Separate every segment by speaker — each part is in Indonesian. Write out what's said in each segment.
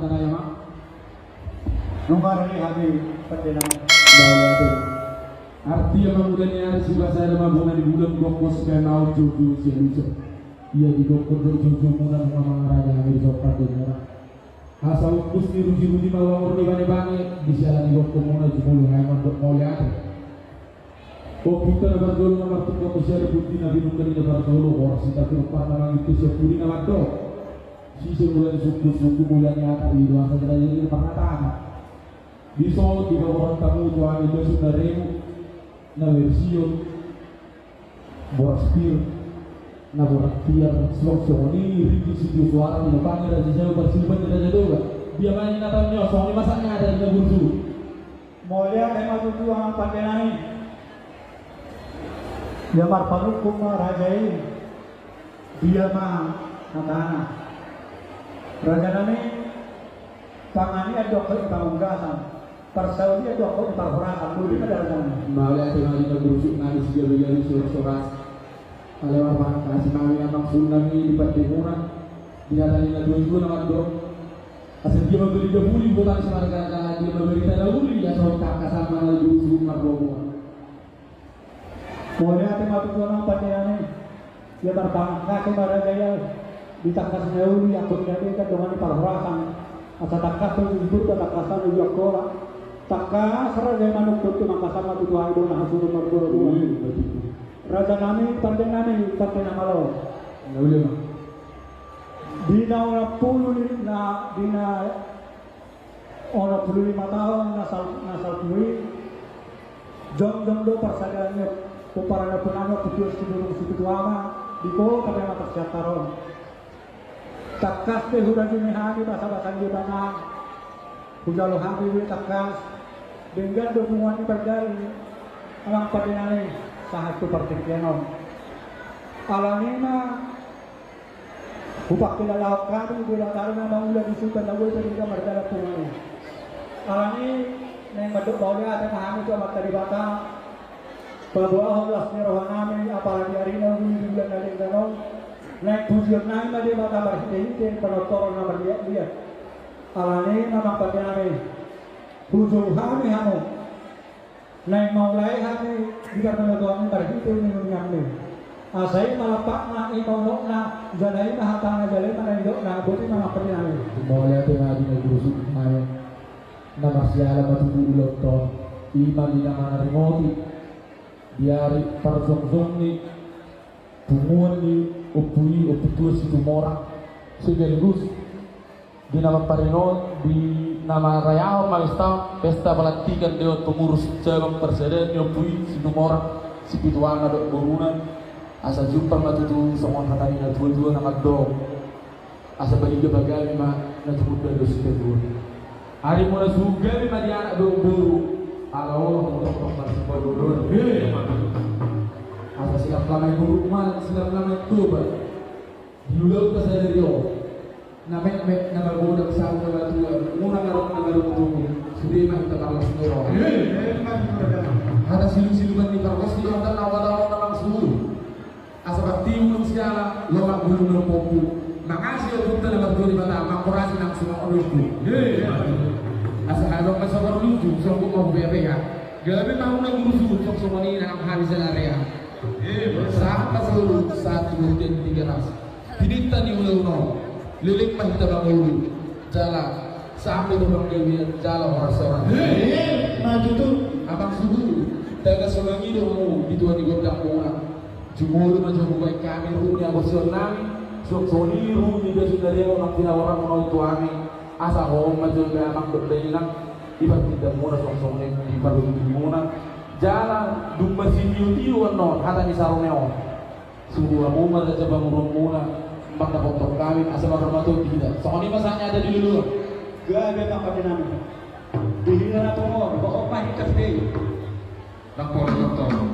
Speaker 1: na ya mak.
Speaker 2: Nomor ini kami pertenang.
Speaker 1: Artinya mengudahnya si bahasa ada mabungan di bulan gokos kenal jodoh si Elisa. Ia di gokos jodoh muna mengamang raja di sopan dengar. Asal kusti ruji mawa murni bane di jalan di gokos muna jumul haiman dok mau lihat. Oh kita nomor dulu nomor tiga kusiar putih nabi nungkari nomor dulu orang sita kurpan nama itu sepuri nama dok. Si sebulan suku mulanya di luar saudara jadi pengatakan. Di so di bawah tamu tuan itu sudah remu. Na versión Boraspir na Boraspir Sloksoni Riki Siti Suara di depannya dan sejauh bersilpan tidak jatuh dia main natanya soalnya masaknya ada di bursu
Speaker 2: Mulia tema tujuh ang pandenani dia marpanukum rajai dia natana raja nami tangani ada keutamasan Persaudi itu aku perhurakan dulu pada sana.
Speaker 1: Malah tengah ini berusuk nangis dia beli surat-surat. Kalau apa kasih kami anak sunnah ini di Patimuran dia tadi nak dua nama dok. Asal dia membeli dahulu bukan semarga dia memberi dahulu ya soal kakak sama dulu marbobo.
Speaker 2: Boleh tema tujuh orang pandenani dia terbangga ke Maragaya ditangkas dahulu yang berjadi kan dengan perhurakan. Asal takkas itu takasan juga korang. Taka raja manuk itu makasama tujuh hari na hasil nomor dua. Raja nami pandenani pandenang malo. Dina orang puluh orang 25 tahun nasal puluh. Jom do persadarannya peparana penano putus sebelum situ tuama di ko kami mata siataron. Takas teh hudan ini hari bahasa di mana. Hujalo hari takas. Dengan dukungan berdari orang padinani satu pertikienon alanina bupak kilala kami bila karena maulah disukan lagu itu juga berdala pungani alani neng maduk baunya ada mahami itu amat tadi bata bahwa Allah rohanami apalagi hari ini bulan dari dalam neng tujuan nang tadi bata berhenti penotoran nomor dia alani nama padinani Hujung kami hamu, naik maulai kami dikarenakan Tuhan terhitu minum kami. Asai malapak na imamok na jalai na hatang na jalai na indok na buti mga perinami.
Speaker 1: Mulai tengah di negeri main, nama siapa matu ulo to, iman di nama remoti, diari parzong ni, tumuan ni, opui oputus itu mora, segaligus di nama parinot di nama Rayao Magista pesta pelantikan dewan pengurus cabang perseden yang pui si nomor si pituana dok boruna asa jumpa matu tu semua katanya na dua nama dok asa bagi ke bagai lima na cukup dari dosi kedua hari mula juga lima di anak dok buru ala Allah untuk masih bodoh asa silap lama buruk man silap lama tuba diulang ke saya dari Namek nama bodoh sama nama tua, muna nama tua, sudah mah kita kalau sendiri. Ada silu-siluman di karwas di antara awal-awal tentang seluruh. Asal tiung siala, lama belum pompu. Makasih untuk telah berdua pada makorasi nang semua orang itu. Asal ada masa baru lucu, sanggup mau BPK. Gak mau nang lucu, sok semua ini nang hari area. Sampai seluruh 1, 2, 3 ras. Tidak tadi ulang lilik mah kita bangun jalan sampai dorong dia jalan orang-orang
Speaker 2: Maju tuh
Speaker 1: abang suhu daga solangi dong dituan di gondang orang jumur maju bukai kami rumia bosor nami sok soni rumi dia sudah dia orang tidak orang mau itu kami asa hom maju ke amak berdelang ibarat tidak murah sok soni di baru di muna jalan dumba sini tiu no kata di saruneo suhu amu mah coba murung maka potong kawin asal hormatu tidak. Soalnya masanya ada di luar.
Speaker 2: Gak ada tak pada nama. Di hina tolong, kok apa hikas deh.
Speaker 1: Lapor potong.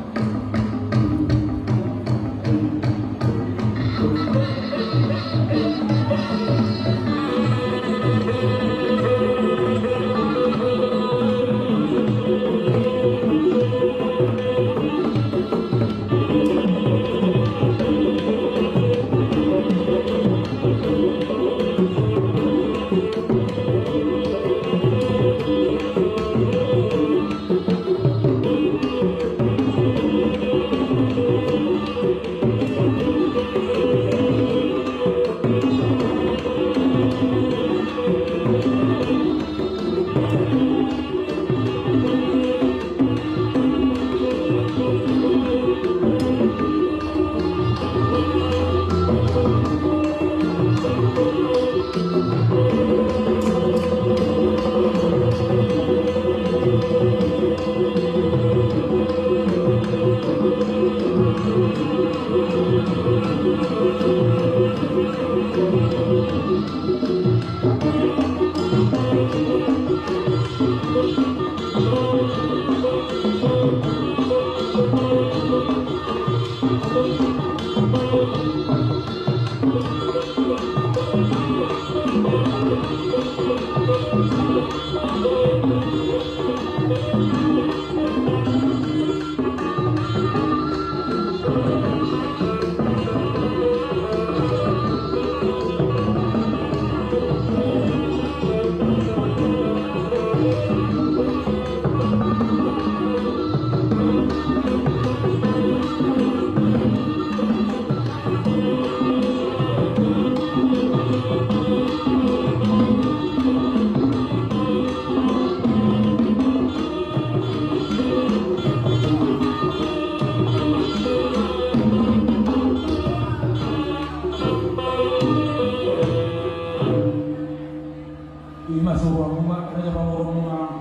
Speaker 3: Ima suruh rumah, kerja bangun rumah.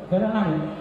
Speaker 2: Kadang-kadang